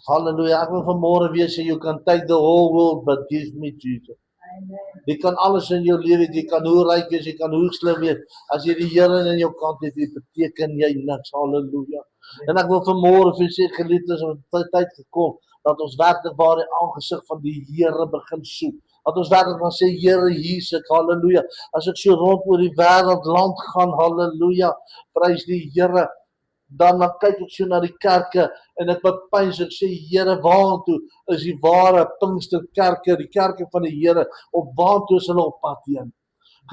Hallelujah. Ek wil vanmôre weer sê, you can take the whole world, but give me Jesus. Jy kan alles in jou lewe, jy kan hoe ryk wees, jy kan hoe slim wees. As jy die Here in jou kant het, beteken jy niks. Halleluja. En ek wil vanmôre vir sê, geliefdes, om tyd gekom dat ons werklik waar die aangesig van die Here begin soek. Dat ons werklik maar sê, Here, hier is ek, halleluja. As ek so rond oor die wêreld land gaan, halleluja, prys die Here. Dan kyk ek so na die kerke en ek bepeins, ek sê, Here, waartoe is die ware Pinksterkerke, die kerke van die Here, op waartoe is hulle op pad heen?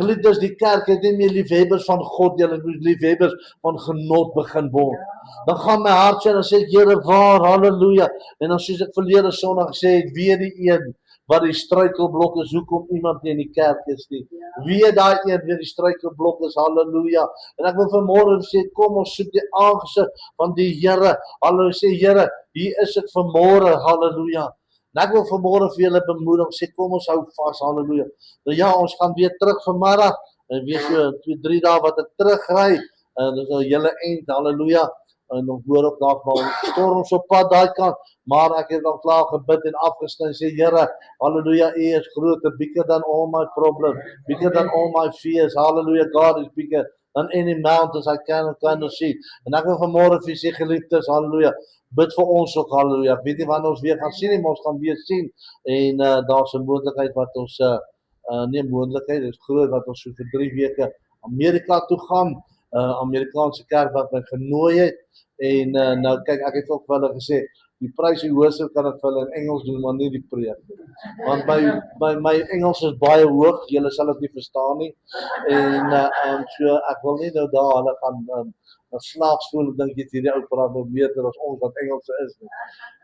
Geliefdes, die kerk het nie meer liefhebbers van God, hulle moet liefhebbers van genot begin word. Dan gaan my hart sê, en dan sê ek, Here, waar, halleluja. En dan soos ek verlede Sondag gesê het, weer die een wat die struikelblok is, hoekom iemand nie in die kerk is nie. Wie daai een weer die struikelblok is, halleluja. En ek wil vanmôre sê, kom ons soek die aangesig van die Here. Halleluja, sê Here, hier is ek vanmôre, halleluja. En ek wil vanmôre vir julle bemoedig, sê kom ons hou vas, halleluja. Nou ja, ons gaan weer terug vanmiddag, en weer so 2-3 dae wat ek terugry, en dis 'n hele eind, halleluja. En ons hoor ook daar maar storms op pad daai kant, maar ek het dan klaar gebid en afgesny en sê, Here, halleluja, U is groter, bigger than all my problems, bigger than all my fears, halleluja, God is bigger than any mountains I can see. En ek wil vanmôre vir sê, geliefdes, halleluja, bid vir ons ook, halleluja. Ek weet nie wanneer ons weer gaan sien nie, maar ons gaan weer sien. En daar's 'n moontlikheid wat ons nie moontlikheid, dit is groot wat ons so vir 3 weke Amerika toe gaan. Amerikaanse kerk wat my genooi het. En nou kyk, ek het ook vir hulle gesê, die prys die hoogste kan ek vir hulle in Engels doen, maar nie die preek. Want my Engels is baie hoog, julle sal dit nie verstaan nie. En so ek wil nie nou daar hulle gaan snaaks voel en dink jy hierdie ou praat nou beter as ons wat Engels is nie.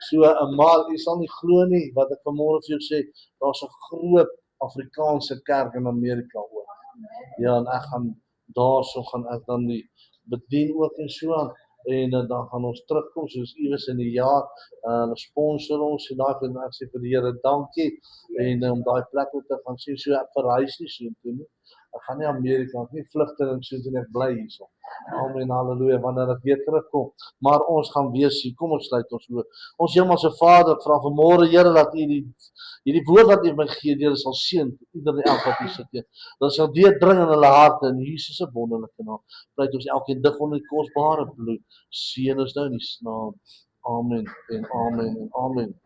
So maar jy sal nie glo nie wat ek vanmôre vir jou sê, daar's 'n groot Afrikaanse kerk in Amerika ook. Ja, en ek gaan daarso gaan ek dan die bedien ook en so aan. En dan gaan ons terugkom soos iewers in die jaar. Hulle sponsor ons en daai en ek sê vir die Here dankie en om daai plek op te gaan sien, so ek verhuis nie so toe nie. Ek gaan nie Amerika, nie vlugteling soos en ek bly hierso. Amen, halleluja, wanneer ek weer terugkom. Maar ons gaan weer sien. Kom ons sluit ons oë. Ons Hemelse Vader, vra vanmôre Here dat U hierdie woord wat U my gee, Here sal seën ieder en elk wat hier sit. Dat sal deurdring in hulle harte in Jesus se wonderlike naam. Pleit ons elkeen dig onder die kosbare bloed. Seën ons nou in die naam. Amen en amen en amen.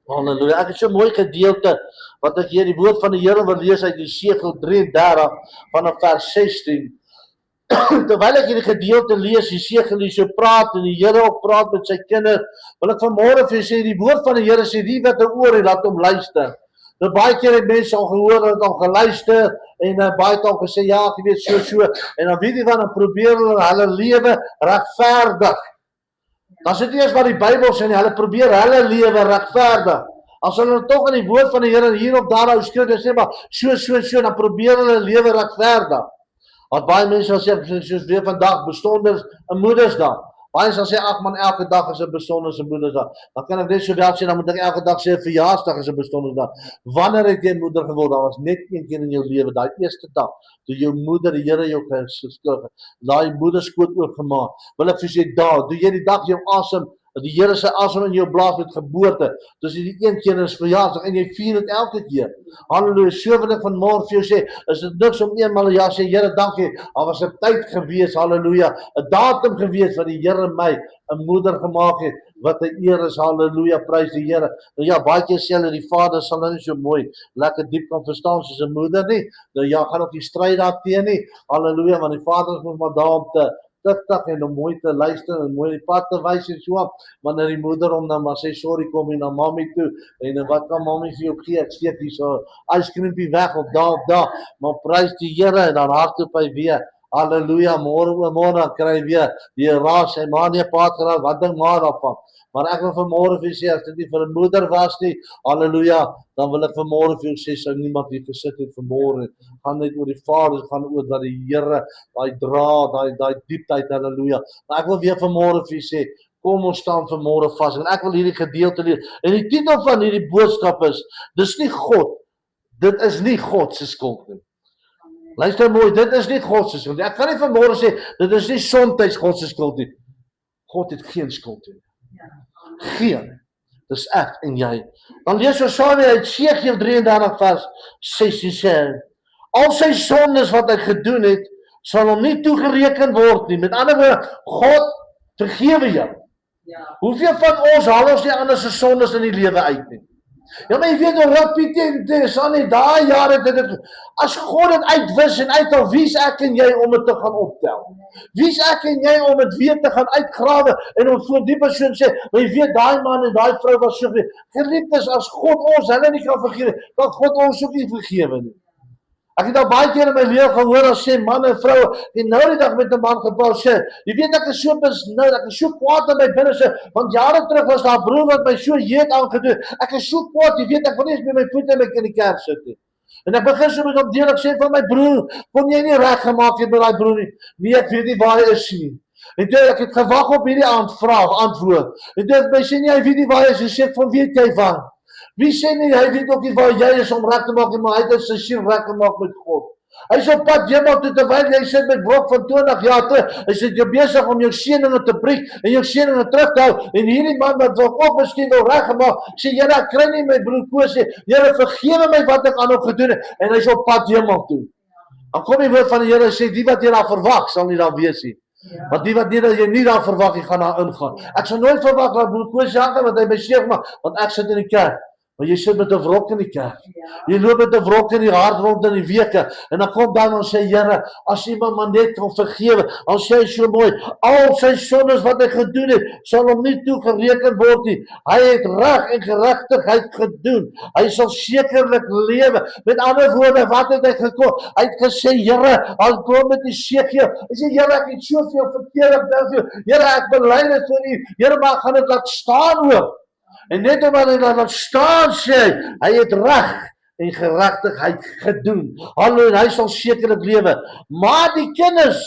Halleluja. Ek het so 'n mooi gedeelte wat ek hier die woord van die Here wil lees uit Jesegiel 33 vanaf vers 16. Terwyl ek hierdie gedeelte lees, Jesegiel hier so praat en die Here ook praat met sy kinders, wil ek vanmôre vir julle sê die woord van die Here sê wie wat 'n oor het, laat hom luister. Nou baie keer het mense al gehoor en al geluister en baie keer al gesê ja, jy weet so en dan weet jy wat, dan probeer hulle lewe regverdig. Dan is dit nie eens wat die Bybel sê nie, hulle probeer hulle lewe regverdig. As hulle tog in die woord van die Here hier of daar hou skryf en sê maar so, dan probeer hulle lewe regverdig. Want baie mense sal sê, soos weer vandag, besonders 'n Moedersdag. Baie sal sê, ag man, elke dag is 'n besondere Moedersdag. Dan kan ek net sowel sê, dan moet ek elke dag sê 'n verjaarsdag is 'n besondere dag. Wanneer het jy moeder geword? Daar was net een keer in jou lewe, daai eerste dag, toe jou moeder, die Here jou geskik het, daai moederskoot oopgemaak. Wil ek vir sê, toe jy die dag jou asem, die Here se asem in jou blaas met geboorte. Dus die een keer is verjaarsdag en jy vier dit elke keer. Halleluja. So wil ek vanmôre vir jou sê, is dit niks om eenmal 'n jaar sê, Here, dankie. Daar was 'n tyd gewees, halleluja, 'n datum gewees wat die Here my 'n moeder gemaak het, wat 'n eer is, halleluja, prys die Here. Nou ja, baie keer sê hulle die vader sal nou nie so mooi, lekker diep kan verstaan soos 'n moeder nie. Nou ja, gaan ook die stryd daar teen nie. Halleluja, want die vader is mos maar daar om te tik en om mooi te luister en mooi die pad te wys en so. Wanneer die moeder hom dan maar sê sorry, kom jy na mammy toe en wat kan mammy vir jou gee? Ek steek hier so ijskrimpie weg of daar, maar prys die Here en dan hardloop hy weer. Halleluja, môre dan kry weer die raas sy ma nie paat geraak, wat ding maar daarvan. Maar ek wil vanmôre vir sê, as dit nie vir 'n moeder was nie, halleluja, dan wil ek vanmôre vir jou sê, sou niemand hier gesit het vanmôre. Gaan net oor die Vader, gaan oor dat die Here, daai diepteid, halleluja. Maar ek wil weer vanmôre vir jou sê, kom ons staan vanmôre vas, en ek wil hierdie gedeelte lees. En die titel van hierdie boodskap is, dit is nie God se skuld nie. Luister mooi, dit is nie God se skuld nie. Ek kan nie vanmôre sê, dit is nie soms God se skuld nie. God het geen skuld nie. Geen. Dis ek en jy. Dan lees ons saam uit Esegiel 33 vers 16 sê, al sy sondes wat hy gedoen het, sal hom nie toegereken word nie. Met ander woorde, God vergewe jou. Hoeveel van ons haal ons nie ander se sondes in die lewe uit nie? Ja, maar jy weet hoe rapid en Sannie, daai jare dit, as God dit uitwis en uithaal, wie's ek en jy om dit te gaan optel? Wie's ek en jy om dit weer te gaan uitgrawe en om voor die persoon sê, maar jy weet, daai man en daai vrou was so geliefdes, as God ons hulle nie kan vergewe, dan God ons ook nie vergewe nie. Ek het al baie keer in my lewe gehoor as sê man en vrou, en nou die dag met 'n man gepraat sê, jy weet ek is so besnou, ek is so kwaad in my binne sê, want jare terug was daar 'n broer wat my so jeet aangedoen. Ek is so kwaad, jy weet ek wil nie eens met my voete in die kerk sit nie. En ek begin so met hom deel, ek sê van my broer, kon jy nie reg gemaak het met daai broer nie? Nee, ek weet nie waar hy is nie. En toe ek het gewag op hierdie antwoord. En toe het my sê nie, hy weet nie waar hy is, en sê ek van weet jy van? Wie sê nie, hy weet ook nie waar jy is om reg te maak, maar hy het sy siel reg gemaak met God. Hy is op pad hemel toe terwyl jy sit met wolk van 20 jaar terug. Hy sê jy besig om jou seëninge te breek en jou seëninge terug te hou. En hierdie man wat ook miskien wil reggemaak, sê Here, ek kry nie my broer Koos sê, Here vergewe my wat ek aan hom gedoen het en hy's op pad hemel toe. Dan kom die woord van die Here sê die wat jy daar verwag sal nie daar wees nie. Want die wat jy nie daar verwag, jy gaan daar ingaan. Ek sal nooit verwag dat broer Koos jaag wat hy my seën maak, want ek sit in die kerk. Maar jy sit met 'n wrok in die kerk. Jy loop met 'n wrok in die hart rond in die weke. En dan kom dan sê Here, as iemand maar net kan vergewe, dan sê hy so mooi, al sy sondes wat hy gedoen het, sal hom nie toegereken word nie. Hy het reg en geregtigheid gedoen. Hy sal sekerlik lewe. Met ander woorde, wat het hy gekom? Hy het gesê, Here, al kom met Esegiel. Hy sê, Here, ek het soveel verkeerd gedaan. Here, ek bely dit vir U. Here, maar gaan dit laat staan ook. En net omdat hy laat staan sê, hy het reg en geregtigheid gedoen. Halleluja, hy sal sekerlik lewe. Maar die kinders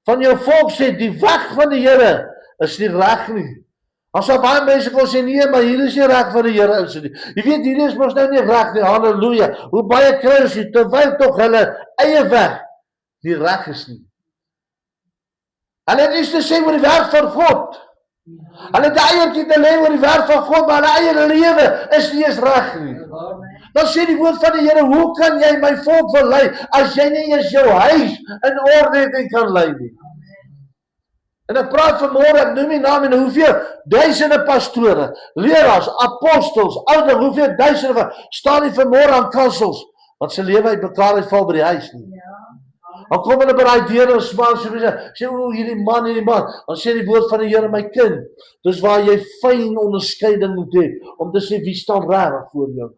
van jou volk sê, die weg van die Here is nie reg nie. As baie mense kon sê, nee, maar hier is nie reg van die Here is nie. Jy weet, hier is mos nou nie reg nie, halleluja. Hoe baie kry jy, terwyl tog hulle eie weg nie reg is nie. Hulle het iets te sê oor die werk van God. Hulle het eiertjie te lê oor die werk van God, maar hulle eie lewe is nie eens reg nie. Dan sê die woord van die Here, hoe kan jy my volk verlei, as jy nie eens jou huis in orde het en kan lei nie? En ek praat vanmôre, ek noem die naam en hoeveel duisende pastore, leraars, apostels, ouder, hoeveel duisende staan nie vanmôre aan kansels, wat se lewe uit mekaar uitval by die huis nie. Dan kom hulle by daai deur en sê, o, hierdie man, dan sê die woord van die Here, my kind, dis waar jy fyn onderskeiding moet hê, om te sê, wie staan regtig voor jou?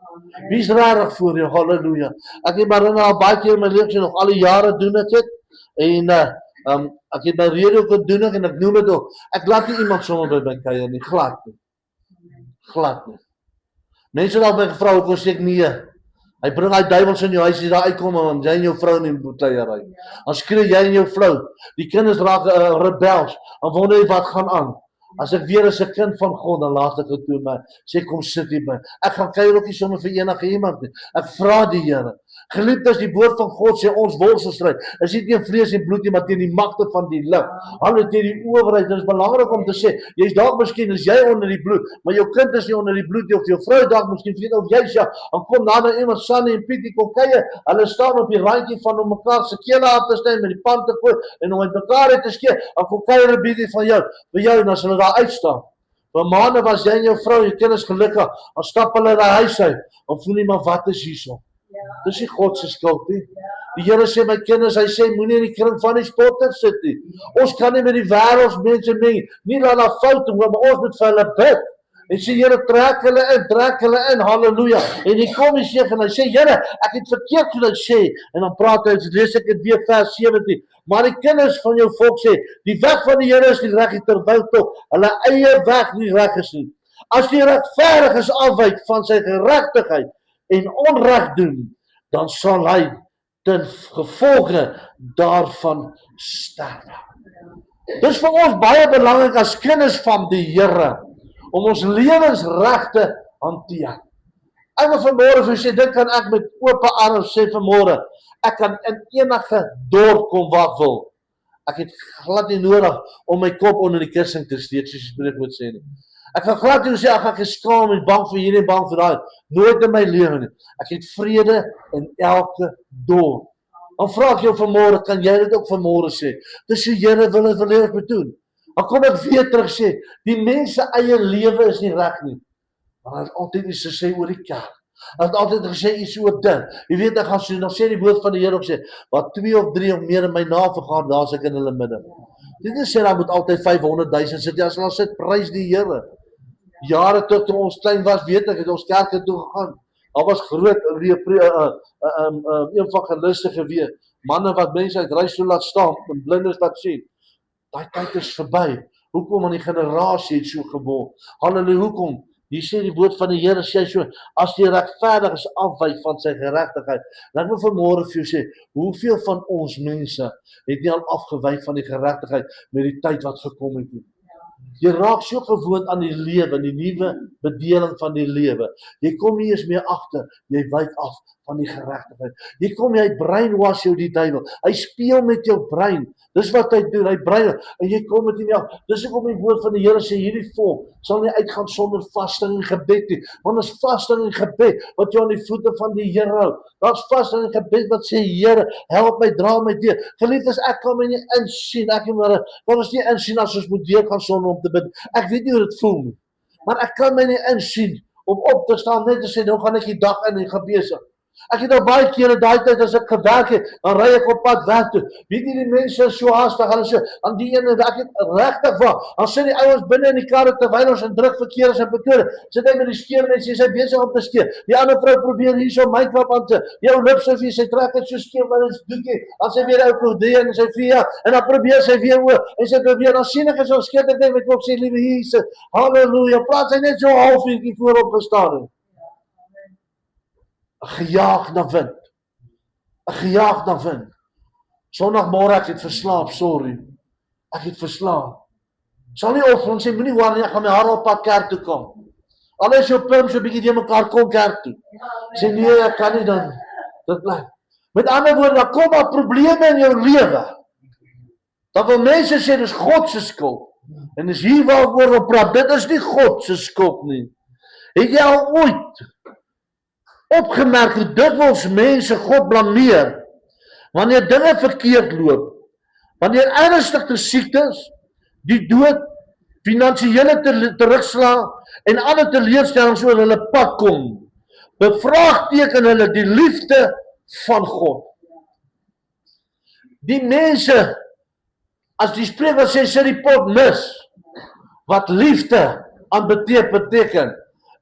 Wie is regtig voor jou? Halleluja. Ek het maar al baie keer in my lewe, nog al die jare doen ek dit, en ek het my rede ook gedoen en ek noem dit ook, ek laat nie iemand sommer by my kuier nie, glad nie. Glad nie. Mense het al my gevra, hoe kon sê ek nie, hy bring hy duivels in jou huis, as daar uitkom, en jy en jou vrou in die boeteierij. Dan skree jy en jou vrou, die kinders raak rebels, en wonder jy wat gaan aan. As ek weer as 'n kind van God, dan laat ek dit toe my, sê kom sit hier by. Ek gaan kuier ook nie sommer vir enige iemand nie. Ek vra die Here. Geliefdes, die woord van God sê ons worstelstryd is nie teen vlees en bloed nie, maar teen die magte van die lig. Hallo, teen die owerheid. Dit is belangrik om te sê, jy's dalk miskien is jy onder die bloed, maar jou kind is nie onder die bloed nie, of jou vrou dalk miskien weet of jy's ja, dan kom daar nou iemand Sannie en Pietie kom kuier. Hulle staan op die randjie van om mekaar se kele af te sny met die pan te gooi en om uit mekaar uit te skeer. Dan kom kuier 'n bietjie van jou, by jou en dan sal hulle daar uitstaan. Vir maande was jy en jou vrou, jou kinders gelukkig, dan stap hulle daai huis uit, dan voel jy maar wat is hierso. Dis nie God se skuld nie. Die Here sê my kinders, hy sê moenie in die kring van die spotters sit nie. Ons kan nie met die wêreldsmense meng nie, laat daar foute maar ons moet vir hulle bid. En sê Here trek hulle in, halleluja. En hy kom die seën en hy sê Here, ek het verkeerd wat hy sê. En dan praat hy, lees ek dit weer vers 17. Maar die kinders van jou volk sê, die weg van die Here is nie reg, terwyl tog hulle eie weg nie reg is nie. As die regverdiges afwyk van sy geregtigheid en onreg doen, dan sal hy ten gevolge daarvan sterwe. Dis vir ons baie belangrik as kinders van die Here, om ons lewens reg te hanteer. Ek wil vanmôre vir sê, dit kan ek met oop arms sê vanmôre, ek kan in enige dorp kom waar ek wil. Ek het glad nie nodig om my kop onder die kussing te steek, soos die spreekwoord sê nie. Ek gaan glad nie sê, ek is skaam en bang vir hierdie en bang vir daai. Nooit in my lewe nie. Ek het vrede in elke dorp. Dan vra ek jou vanmôre, kan jy dit ook vanmôre sê? Dis die Here wil dit doen. Dan kom ek weer terug sê, die mense eie lewe is nie reg nie. Maar hy het altyd iets gesê oor die kerk. Hy het altyd gesê iets oor dit. Jy weet, ek gaan so, dan sê die woord van die Here ook sê, wat 2 of 3 of meer in my naam vergaan, daar is ek in hulle midde. Dit is sê, daar moet altyd 500,000 sit, as hulle sit, prys die Here. Jare toe ons klein was, weet ek, het ons kerke toe gegaan. Daar was groot evangeliste gewees. Manne wat mense uit reis laat staan, en blindes laat sien. Daai tyd is verby. Hoekom? Want die generasie het so geword. Halleluja, hoekom? Hier sê die woord van die Here sê so, as die regverdiges afwyk van sy geregtigheid. Dan moet vanmôre vir jou sê, hoeveel van ons mense het nie al afgewyk van die geregtigheid met die tyd wat gekom het nie? Jy raak so gewoond aan die lewe, die nuwe bedeling van die lewe. Jy kom nie eens meer agter, jy wyk af van die geregtigheid. Jy kom, hy brainwash jou die duiwel. Hy speel met jou brein. Dis wat hy doen, hy brein, en jy kom met hom, dis hoekom die woord van die Here sê, hierdie volk sal nie uitgaan sonder vasting en gebed nie, want is vasting en gebed wat jou aan die voete van die Here hou. Daar's vasting en gebed wat sê, Here, help my, dra my deur. Geliefdes, ek kan my nie insien, ek kan ons nie insien as ons moet deur gaan sonder om te bid. Ek weet nie hoe dit voel nie, maar ek kan my nie insien om op te staan, net te sê, nou gaan ek die dag in en gaan besig. Ek het al baie kere daai tyd as ek gewerk het, dan ry ek op pad werk toe. Weet jy, die mense is so haastig, hulle sê, aan die ene, ek het regtig waar, dan sit die ouens binne in die karre terwyl ons in druk verkeer is in Pretoria, sit hy met die skeer en sy besig om te skeer. Die ander vrou probeer hier so my klap aan te, jou lipsofie, sy trek het so skeer, maar dit is doekie, dan sy weer applaudie en sy via, en dan probeer sy weer oor, en sy probeer, dan sien ek so skeer, ek denk, ek wil sê, liewe Jesus, halleluja, plaas hy net so halfuurtjie voorop gestaan het. Gejaag na wind. Gejaag na wind. Sondagmôre ek het verslaap, sorry. Ek het verslaap. Sal nie of ons sê, moenie waar nie, ek gaan my haar op pad kerk toe kom. Al is jou pim so 'n bietjie die mekaar kom kerk toe. Sê nee, ek kan nie dan. Dit bly. Met ander woorde, daar kom maar probleme in jou lewe. Dan wil mense sê, dis God se skuld. En dis hier waaroor ons praat, dit is nie God se skuld nie. Het jy al ooit opgemerk hoe dikwels mense God blameer wanneer dinge verkeerd loop, wanneer ernstige siektes, die dood, finansiële terugslag en alle teleurstellings oor hulle pad kom, bevraagteken hulle die liefde van God. Die mense, as die spreker sê, sit die pot mis, wat liefde aan beteken,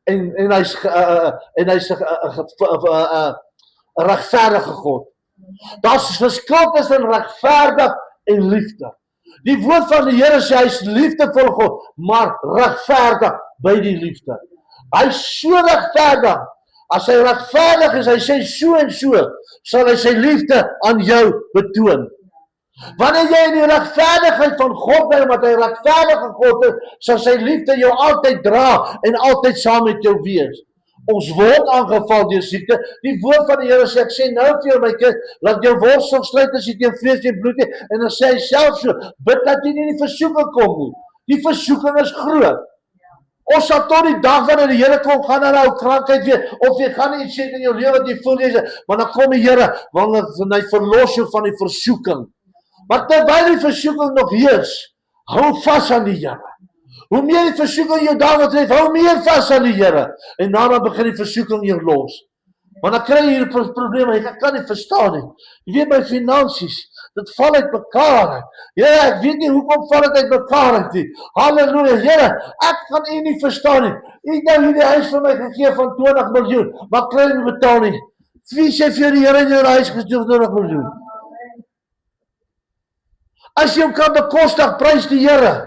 en hy's 'n regverdige God. Daar's verskil tussen regverdig en liefde. Die woord van die Here sê hy's liefdevol God, maar regverdig by die liefde. Hy's so regverdig. As hy regverdig is, hy sê so en so, sal hy sy liefde aan jou betoon. Wanneer jy in die regverdigheid van God bly, omdat hy regverdige God is, sal sy liefde jou altyd dra en altyd saam met jou wees. Ons word aangeval deur siekte. Die woord van die Here sê, ek sê nou vir jou my kind, laat jou worstel sluit as jy teen vlees en bloed het, en dan sê hy self so, bid dat jy nie in die versoeking kom nie. Die versoeking is groot. Ons sal tot die dag wanneer die Here kom, gaan na ou krankheid weer, of jy gaan iets sê in jou lewe wat jy voel jy, maar dan kom die Here, want hy verlos jou van die versoeking. Maar terwyl die versoeking nog heers, hou vas aan die Here. Hoe meer die versoeking jou daar wat tref, hou meer vas aan die Here. En daarna begin die versoeking jou los. Want dan kry jy hier probleme, ek kan nie verstaan nie. Jy weet my finansies, dit val uit mekaar. Ja, ek weet nie hoekom val dit uit mekaar uit nie. Halleluja, Here, ek kan u nie verstaan nie. U het nou hierdie huis vir my gegee van 20 miljoen, maar kry nie betaal nie. Wie sê vir die Here in jou huis gestuur 20 miljoen? As jy hom kan bekostig, prys die Here.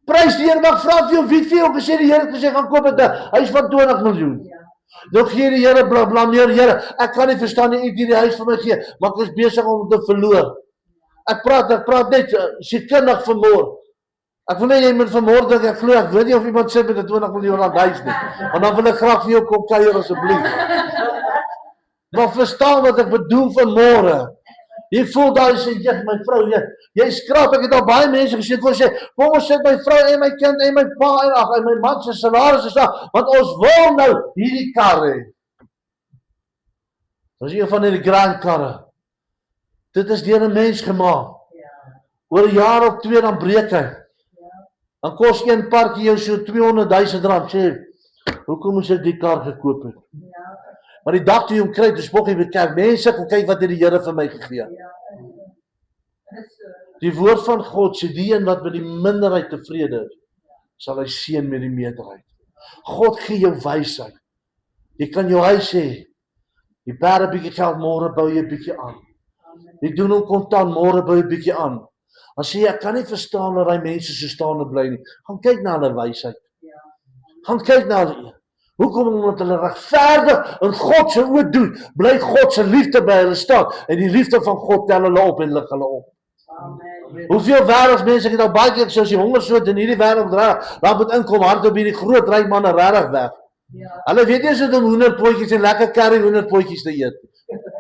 Prys die Here, maar vra vir jou, wie het vir jou gesê, die Here het gesê, gaan koop het 'n huis van 20 miljoen. Nou gee die Here, blameer, Here, ek kan nie verstaan nie, u het hierdie huis vir my gee, maar ek is besig om te verloor. Ek praat net, sekundig vanmôre. Ek wil net, jy moet vanmôre dink, ek glo, ek weet nie of iemand sit met 'n 20 miljoen rand huis nie, en dan wil ek graag vir jou kom kuier asseblief. Maar verstaan wat ek bedoel vanmôre. Jy voel daar sê, my vrou, jy skraap, ek het al baie mense gesê, kom ons sit my vrou en my kind en my pa en my man se salaris is daar, want ons wil nou hierdie kar hê. Dit is een van die grand karre. Dit is deur 'n mens gemaak. Oor 'n jaar of 2 dan breek hy. Dan kos een parkie jou so R200,000, sê, hoekom moes ek die kar gekoop het? Maar die dag toe jy hom kry, dis spog jy by kerk, mense, kom kyk wat het die Here vir my gegee. Die woord van God sê, die een wat met die minderheid tevrede is, sal hy seën met die meerderheid. God gee jou wysheid. Jy kan jou huis hê, jy bêre 'n bietjie geld, môre bou jy 'n bietjie aan. Jy doen hom kontant, môre bou jy 'n bietjie aan. Dan sê jy, ek kan nie verstaan dat hy mense so staande bly nie. Gaan kyk na hulle wysheid. Gaan kyk na hulle. Hoekom? Omdat hulle regverdig in God se oë doen, bly God se liefde by hulle staan, en die liefde van God tel hulle op en lig hulle op. Amen. Hoeveel wêreldsmense, ek het al baie keer soos die hongersnood in hierdie wêreld dra, dan moet inkom, hardop hierdie groot ryk manne regtig weg. Hulle weet nie as dit om hoenderpotjies en lekker curry hoenderpotjies te eet.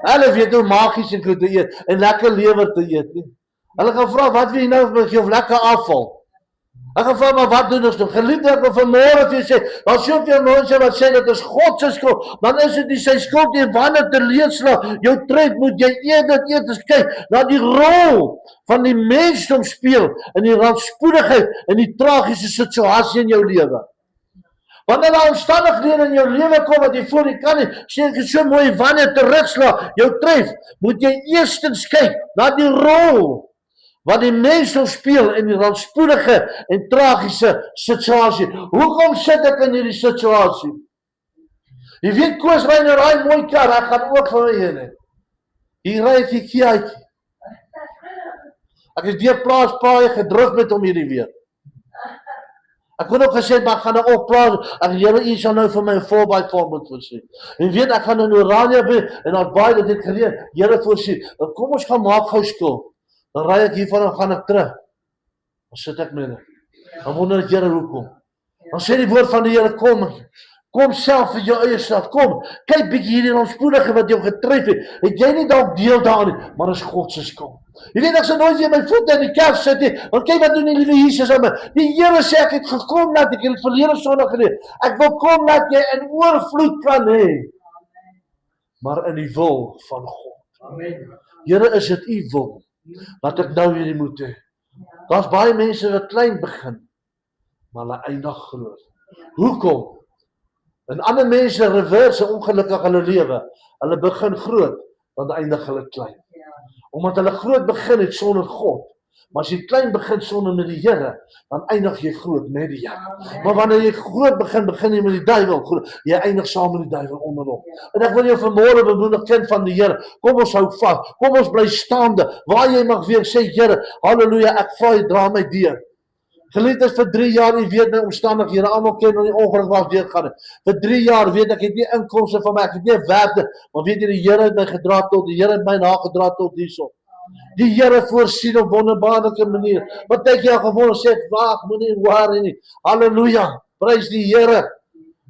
Hulle weet hoe magies en goed te eet, en lekker lewer te eet. Hulle gaan vra, wat wil jy nou met jou lekker afval? Ek gaan vra, maar wat doen ons nou? Geliefde, ek wil vanmôre vir jou sê, daar is soveel mense wat sê, dit is God se skuld, dan is dit nie sy skuld nie, wanneer teleurslag jou tref, moet jy eerder eers kyk, na die rol van die mensdom speel, in die rampspoedigheid, en die tragiese situasie in jou lewe. Wanneer daar omstandighede in jou lewe kom, wat jy voel, jy kan nie, sê ek so mooi, wanneer terugslag jou tref, moet jy eerstens kyk, na die rol, wat die mensdom speel in die rampspoedige en tragiese situasie. Hoekom sit ek in hierdie situasie? Jy weet, Koos ry nou daai mooi kar, ek gaan ook van my heen hê. Hier ry ek die kietjie. Ek is deur plaaspaaie gedruk met hom hierdie week. Ek kon ook gesê, maar ek gaan nou op plaas, en die Here, u sal nou vir my 'n 4x4 moet voorsien. En weet, ek gaan nou in Oranje by, en daar baie, dat dit geleer, Here voorsien. Dan kom ons gaan maak gou skool. Dan ry ek hiervan en gaan ek terug. Dan sit ek met. Dan wonder ek, Here, hoekom? Dan sê die woord van die Here, kom self vir jou eie self, kom, kyk bietjie hierdie rampspoedige wat jou getref het jy nie dalk deel daarin nie, maar is God se skuld. Jy weet, ek sal nooit weer my voete in die kerk sit nie, want kyk wat doen die liewe Jesus aan my. Die Here sê, ek het gekom dat ek het verlede Sondag geleer, ek wil kom dat jy in oorvloed kan hê, maar in die wil van God. Amen. Here, is dit u wil, dat ek nou hierdie moet hê. Daar's baie mense wat klein begin, maar hulle eindig groot. Hoekom? En ander mense reverse ongelukkig hulle lewe. Hulle begin groot, dan eindig hulle klein. Omdat hulle groot begin het sonder God. Maar as jy klein begin sonder met die Here, dan eindig jy groot met die Here. Maar wanneer jy groot begin jy met die duiwel. Jy eindig saam met die duiwel onderop. En ek wil jou vanmôre bemoedig, kind van die Here, kom ons hou vas. Kom ons bly staande. Waar jy mag weer sê, Here, halleluja, ek vra jy dra my deur. Geliefdes, vir 3 jaar, jy weet my omstandighede, almal ken hoe die ongeluk was deurgaan. Vir 3 jaar weet ek het nie inkomste van my, ek het nie werk, maar weet jy, die Here het my gedra tot, die Here het my nagedra tot hierso. Die Here voorsien op wonderbaarlike manier. Wat ek jou gewoon sê, waag, moenie worry nie. Halleluja, prys die Here.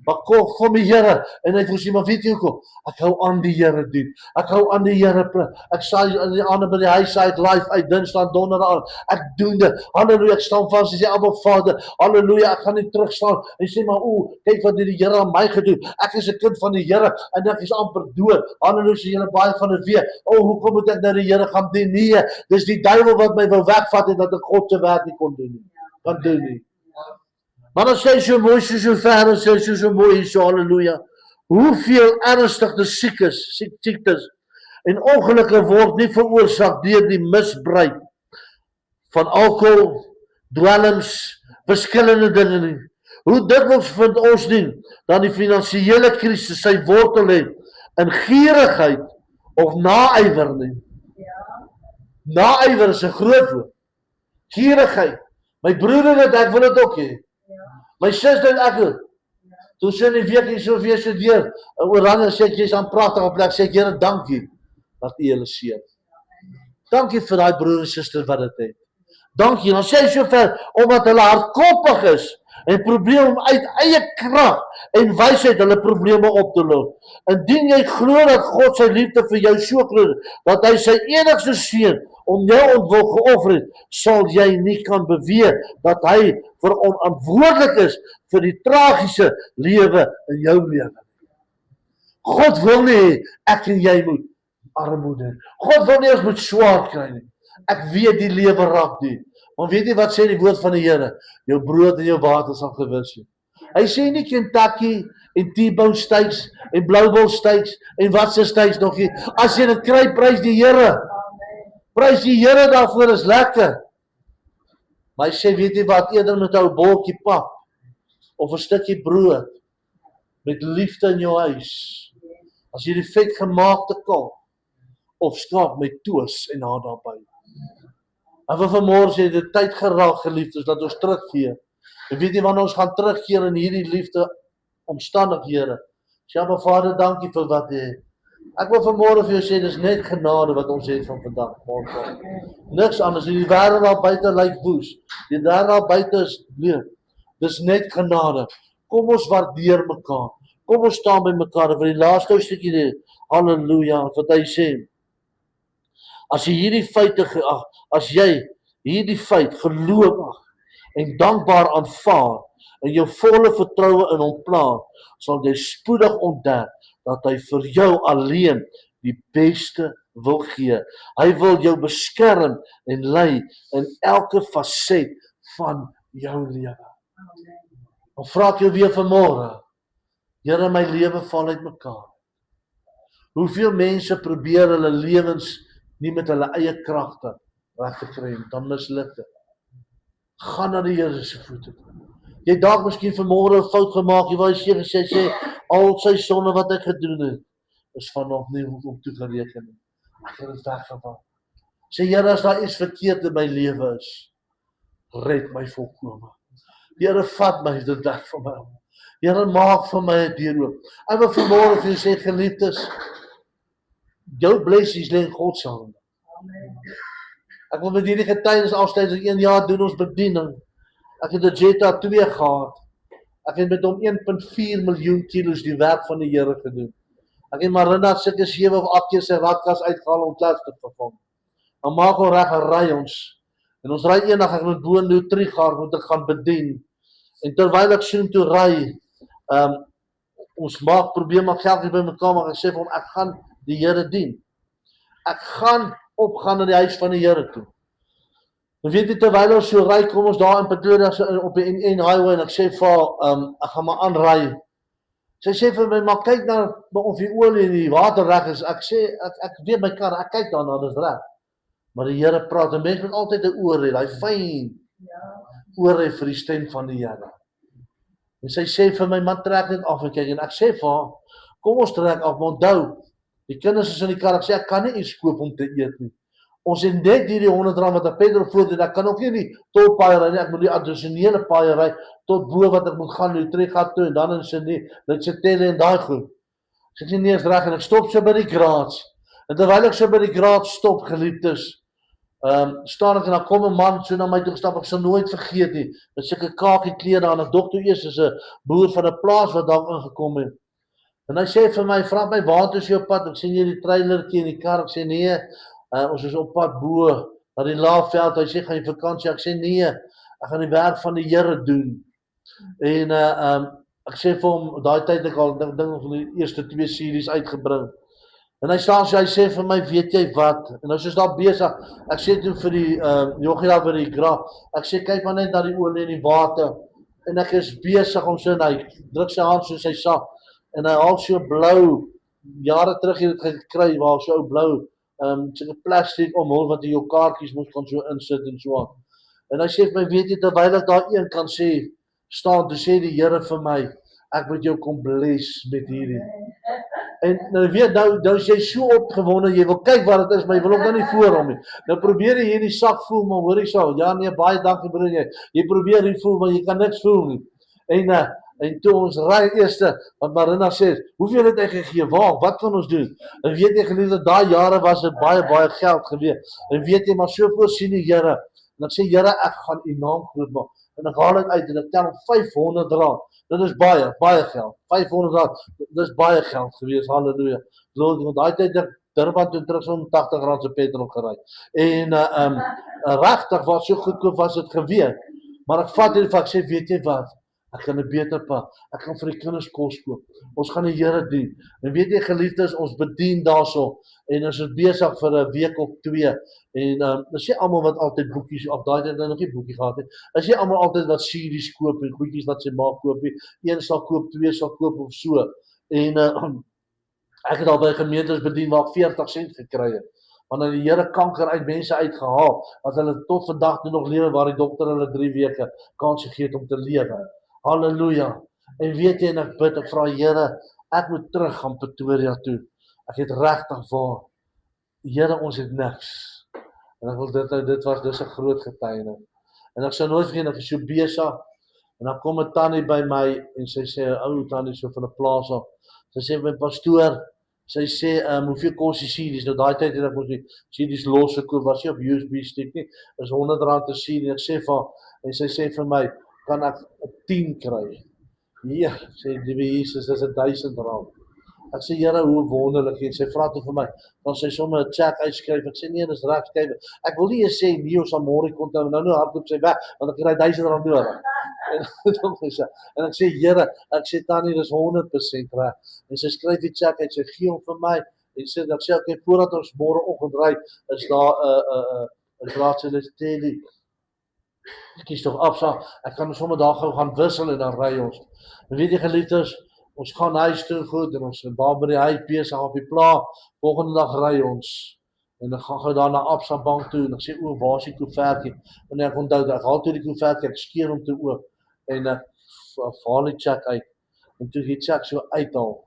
Maar kom die Here, en hy voorsien, maar weet jy hoekom? Ek hou aan die Here doen. Ek hou aan die Here praat. Ek saai aan die ander by die huis uit, live uit, Dinsdag, Donderdag aan. Ek doen dit. Halleluja, ek staan vas, en sê, Abba Vader, halleluja, ek gaan nie terugstaan. En sê, maar kyk wat die Here aan my gedoen. Ek is 'n kind van die Here, en ek is amper dood. Halleluja, sê julle baie van dit weer. Hoekom moet ek nou die Here gaan dien? Nee, dis die duiwel wat my wil wegvat, en dat ek God se werk nie kon doen nie. Kan doen nie. Maar dan sê so mooi, so ver, en sê so mooi, so halleluja. Hoeveel ernstige siektes en ongelukke word nie veroorsaak deur die misbruik van alkohol, dwelms, verskillende dinge nie. Hoe dikwels vind ons nie dat die finansiële krisis sy wortel het in gierigheid of naaiwer nie. Naaiwer is 'n groot woord. Gierigheid. My broer het ek wil dit ook hê. My suster en ek, toe sy in die week hier so weer so deur, Oranje sê ek, jy's aan pragtige plek, sê ek, Here, dankie, dat u julle seën. Dankie vir daai broer en suster wat dit het. Dankie, dan sê hy so ver, omdat hulle hardkoppig is, En probeer om uit eie krag en wysheid hulle probleme op te los. Indien jy glo dat God sy liefde vir jou so groot is, dat hy sy enigste seun om jou ontwil geoffer het, sal jy nie kan beweer dat hy verantwoordelik is vir die tragiese lewe in jou lewe. God wil nie ek en jy moet armoede. God wil nie ons moet swaar kry nie. Ek weet die lewe raak diep. Maar weet jy wat sê die woord van die Here? Jou brood en jou water sal gewis wees. Hy sê nie Kentucky en T-bone steaks en Blouwbol steaks en wat se steaks nog nie. As jy dit kry, prys die Here. Prys die Here daarvoor, is lekker. Maar hy sê, weet jy wat, eerder met 'n bolletjie pap of 'n stukkie brood met liefde in jou huis. As jy die vet gemaakte kalf of skaap met toos en daarby. En vir vanmôre sê dit tyd geraak, geliefdes, dat ons teruggee. En weet jy wanneer ons gaan terugkeer in hierdie liefde omstandighede? Sê maar Vader, dankie vir wat jy het. Ek wil vanmôre vir jou sê, dis net genade wat ons het van vandag. Niks anders. Die wêreld daar buite lyk woes. Die wêreld daar buite is leeg. Dis net genade. Kom ons waardeer mekaar. Kom ons staan by mekaar. Vir die laaste stukkie dit. Halleluja. Wat hy sê. As jy hierdie feite as jy hierdie feit geloofig en dankbaar aanvaar en jou volle vertroue in hom plaas, sal jy spoedig ontdek dat hy vir jou alleen die beste wil gee. Hy wil jou beskerm en lei in elke faset van jou lewe. Dan vra ek jou weer vanmôre, Here, my lewe val uit mekaar. Hoeveel mense probeer hulle lewens nie met hulle eie kragte reg te kry, dan misluk dit. Gaan na die Here se voete toe. Jy dalk miskien vanmôre 'n fout gemaak, jy wou sê al sy sonde wat ek gedoen het, is van nog nie op toe gereken nie. Ek het dit weggevat. Sê Here, as daar iets verkeerd in my lewe is, red my volkome. Here, vat my dit weg van my. Here, maak vir my 'n deur oop. Ek wil vanmôre vir jou sê, geliefdes, jou blessings lê in God se hande. Ek wil met hierdie getuienis afsluit, 1 jaar doen ons bediening. Ek het 'n Jetta 2 gehad. Ek het met hom 1.4 miljoen kilos die werk van die Here gedoen. Ek het Marina sulke 7 of 8 keer sy radkas uitgehaal om klas te vervang. Dan maak ons reg, ry ons. En ons ry eendag, ek moet bo in Trigar, moet ek gaan bedien. En terwyl ek soontoe ry, ons probeer maar geld by mekaar, maar ek sê vir hom, ek gaan die Here dien. Ek gaan opgaan na die huis van die Here toe. En weet jy, terwyl ons so ry, kom ons daar in Pretoria op die N1 highway, en ek sê vir haar, ek gaan maar aanry. Sy sê vir my, maar kyk nou of die olie en die water reg is. Ek sê, ek weet my kar, ek kyk daarna, dis reg. Maar die Here praat, en mens moet altyd 'n oor hê, daai fyn oor hê vir die stem van die Here. En sy sê vir my, man, trek net af en kyk, en ek sê vir haar, kom ons trek af, maar onthou, die kinders is in die kar, ek sê, ek kan nie iets koop om te eet nie. Ons het net hierdie R100 wat 'n petrol voer, en ek kan ook nie die tolpaaie ry nie, ek moet die addisionele paaie ry, tot bo wat ek moet gaan, die Trigat toe, en dan in sy nie, dit sê telle en daai goed. Ek sê nie eens reg, en ek stop so by die Graads. En terwyl ek so by die Graads stop, geliefdes, staan ek en dan kom 'n man so na my toe gestap, ek sal nooit vergeet nie, met sulke kakie klere aan, ek dog toe eers is 'n boer van 'n plaas wat daar ingekom het. En hy sê vir my, vra my, waar toe is jou pad? Ek sien jy die trailertjie in die kar, ek sê nee, ons is op pad bo, na die Laagveld. Hy sê, gaan jy vakansie? Ek sê nee, ek gaan die werk van die Here doen. En ek sê vir hom, daai tyd ek al dink van die eerste 2 series uitgebring. En hy staan so, hy sê vir my, weet jy wat? En nou is daar besig. Ek sê toe vir die joggie daar by die Graf, ek sê, kyk maar net na die olie en die water. En ek is besig om so, en hy druk sy hand soos hy sak. En hy haal so blou, jare terug het dit gekry, waar so blou, so'n plastic omhul wat jy jou kaartjies moet kan so insit en so aan. En hy sê vir my, weet jy, terwyl ek daar een kan sê, staan, toe sê die Here vir my, ek moet jou kom bless met hierdie. En nou weet, nou is jy so opgewonde, jy wil kyk wat dit is, maar jy wil ook nou nie voor hom nie. Nou probeer jy hierdie sak voel, maar hoor jy so, ja nee, baie dankie broer, jy probeer hier voel, maar jy kan niks voel nie. En toe ons ry eerste, want Marina sê, hoeveel het hy gegee, wat kan ons doen? En weet jy, geliefde, daai jare was dit baie geld gewees. En weet jy, maar so voorsien die Here, en ek sê, Here, ek gaan u naam groot maak. en ek haal dit uit en ek tel op R500. Dit is baie geld. R500, dit is baie geld gewees, halleluja. Want daai tyd ek Durban toe terug so om R80 se petrol gery. En regtig was so goedkoop was dit gewees. Maar ek vat dit, ek sê, weet jy wat? Ek gaan 'n beter pad. Ek gaan vir die kinders kos koop. Ons gaan die Here dien. En weet jy geliefdes, ons bedien daarso en ons is besig vir 'n week of 2. En dis nie almal wat altyd boekies of daai tyd nog nie boekie gehad het. Is nie almal altyd wat series koop en goedjies wat sy maak koop nie. Een sal koop, 2 sal koop of so. En ek het al by gemeentes bedien waar ek 40 sent gekry het. Wanneer die Here kanker uit mense uitgehaal, as hulle tot vandag toe nog lewe waar die dokter hulle 3 weke kans gegee het om te lewe. Halleluja. En weet jy, en ek bid, ek vra Here, ek moet terug gaan Pretoria toe. Ek het regtig waar. Here, ons het niks. En ek wil dis 'n groot getuienis. En ek sou nooit vergeet, ek is so besig. En dan kom 'n tannie by my en sy sê, 'n ou tannie so van 'n plaas af. Sy sê, my pastoor, sy sê, hoeveel kos die CD's? Nou daai tyd het ek mos die CD's los gekoop, was nie op USB stick nie. Is R100 'n CD. Ek sê vir haar, en sy sê vir my, kan ek 10 kry? Nee, sê liewe Jesus, dis R1000. Ek sê, Here, hoe wonderlik. En sy vra toe vir my, dan sy sommer 'n cheque uitskryf. Ek sê, nee, dis reg, skryf. Ek wil nie eens sê nee, ons sal môre kom nou hardloop sy weg, want ek kry R1000 nodig. En ek sê, Here, ek sê tannie, dis 100% reg. En sy skryf die cheque uit, sy gee hom vir my. En sê, ek sê, okay, voordat ons môreoggend ry, is daar 'n gratis teddy. Ek kies tog Absa, ek kan sommer daar gou gaan wissel en dan ry ons. En weet jy geliefdes, ons gaan huis toe goed en ons is daar by die huis besig op die plaas. Volgende dag ry ons. En dan gaan daar na Absa bank toe en ek sê, o, waar is die koevertjie? En ek onthou, ek haal toe die koevertjie, ek skeer hom toe oop. En ek haal die cheque uit. En toe die cheque so uithaal.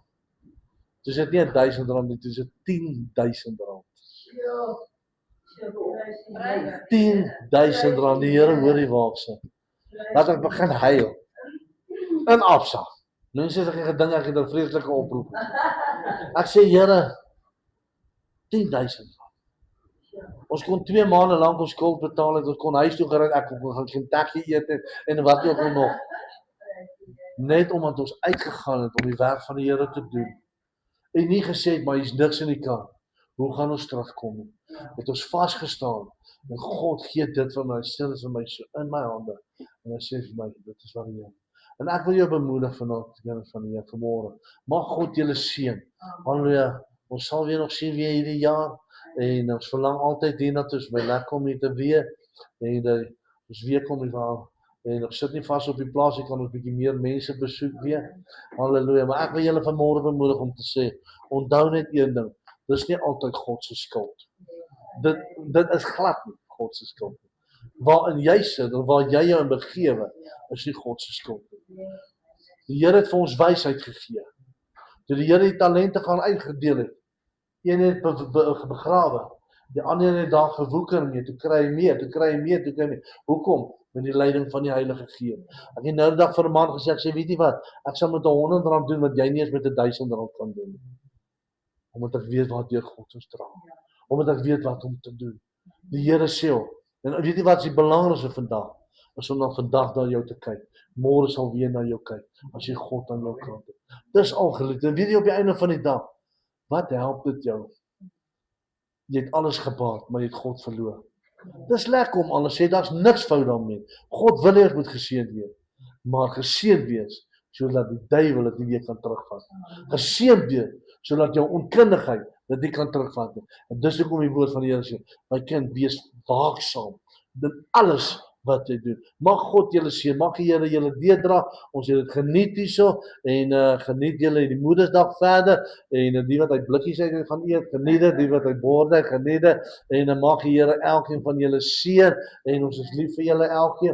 Dis dit nie R1000 nie, dis R10.000. R10.000, die Here hoor die waakse. Laat ek begin huil. In Absa. Mense het gedink ek het 'n vreeslike oproep. Ek sê, Here, R10.000. Ons kon 2 maande lank ons skuld betaal het, ons kon huis toe gery, ek kon gaan Kentucky eet en wat ook al nog. Net omdat ons uitgegaan het om die werk van die Here te doen. En nie gesê het, maar hier's niks in die kant. Hoe gaan ons terugkom nie? Het ons vasgestaan. En God gee dit vir my, stel dit vir my so in my hande. En hy sê vir my, dit is wat jy. En ek wil jou bemoedig vanaand, kinders van die Here, vanmôre. Mag God julle seën. Halleluja. Ons sal weer nog sien weer hierdie jaar. En ons verlang altyd hiernatoe, ons by lekker om hier te wees. En ons weer kom hier. En ons sit nie vas op die plaas, ek kan ons bietjie meer mense besoek weer. Halleluja. Maar ek wil julle vanmôre bemoedig om te sê, onthou net een ding. Dis nie altyd God se skuld. Dit is glad nie God se skuld. Waarin jy sit of waar jy jou in begewe, is nie God se skuld nie. Die Here het vir ons wysheid gegee. Toe die Here die talente gaan uitgedeel het, een het begrawe, die ander het daar gewoeker mee, toe kry hy meer. Hoekom? Met die leiding van die Heilige Gees. Ek het nou die dag vir 'n man gesê, ek sê, weet jy wat, ek sal met R100 doen wat jy nie eens met R1000 kan doen. Omdat ek weet wat deur God ons dra. Omdat ek weet wat om te doen. Die Here sê, en weet jy wat is die belangrikste vandag? Is om dan vandag na jou te kyk. Môre sal weer na jou kyk, as jy God aan jou kant het. Dis al geliefde. En weet jy op die einde van die dag, wat help dit jou? Jy het alles gebaat, maar jy het God verloor. Dis lekker om alles sê, daar's niks fout daarmee. God wil hê ons moet geseënd wees. Maar geseënd wees, sodat die duiwel dit nie weer kan terugvat. Geseënd wees, sodat jou onkundigheid dit nie kan terugvat nie. En dis hoekom die woord van die Here sê, my kind, wees waaksaam. Doen alles wat jy doen. Mag God julle seën, mag die Here julle deurdra. Ons het dit geniet hierso en geniet julle die Moedersdag verder en die wat uit blikkies uit gaan eet, geniet dit, die wat uit borde, geniet dit en mag die Here elkeen van julle seën en ons is lief vir julle elkeen.